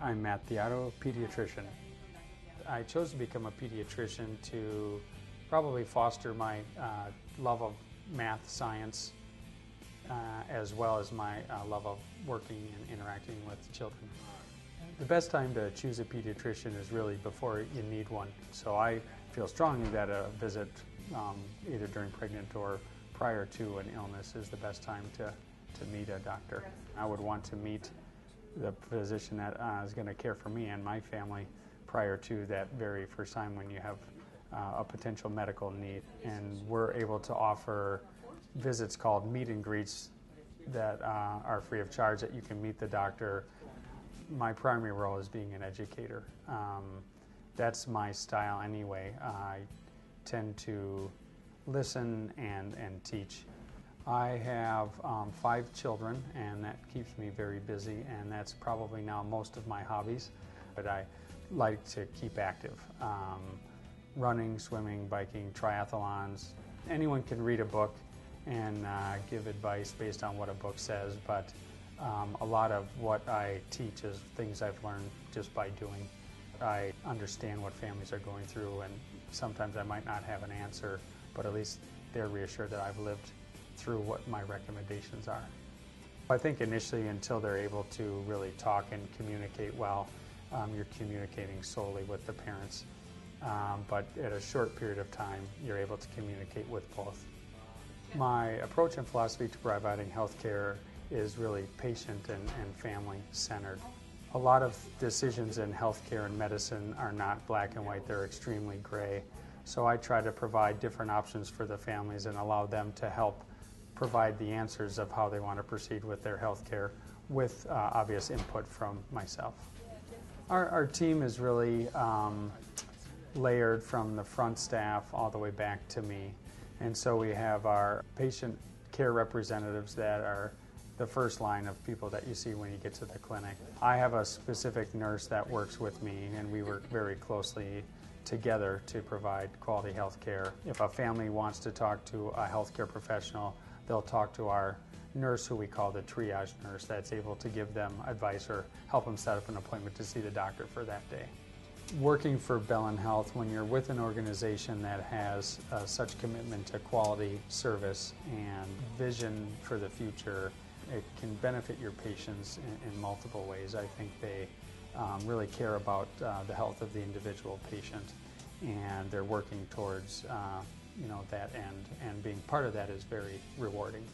I'm Theado, Pediatrician. I chose to become a pediatrician to probably foster my love of math, science, as well as my love of working and interacting with children. The best time to choose a pediatrician is really before you need one. So I feel strongly that a visit either during pregnant or prior to an illness is the best time to meet a doctor. I would want to meet the physician that is going to care for me and my family prior to that very first time when you have a potential medical need. And we're able to offer visits called meet and greets that are free of charge, that you can meet the doctor. My primary role is being an educator. That's my style anyway. I tend to listen and teach. I have 5 children, and that keeps me very busy, and that's probably now most of my hobbies. But I like to keep active. Running, swimming, biking, triathlons. Anyone can read a book and give advice based on what a book says, but a lot of what I teach is things I've learned just by doing. I understand what families are going through, and sometimes I might not have an answer, but at least they're reassured that I've lived through what my recommendations are. I think initially, until they're able to really talk and communicate well, you're communicating solely with the parents. But at a short period of time, you're able to communicate with both. My approach and philosophy to providing health care is really patient and family centered. A lot of decisions in healthcare and medicine are not black and white, they're extremely gray. So I try to provide different options for the families and allow them to help provide the answers of how they want to proceed with their health care with obvious input from myself. Our team is really layered from the front staff all the way back to me. And so we have our patient care representatives that are the first line of people that you see when you get to the clinic. I have a specific nurse that works with me, and we work very closely together to provide quality health care. If a family wants to talk to a healthcare professional, they'll talk to our nurse, who we call the triage nurse, that's able to give them advice or help them set up an appointment to see the doctor for that day. Working for Bellin Health, when you're with an organization that has such commitment to quality service and vision for the future, it can benefit your patients in multiple ways. I think they really care about the health of the individual patient, and they're working towards that end, and being part of that is very rewarding.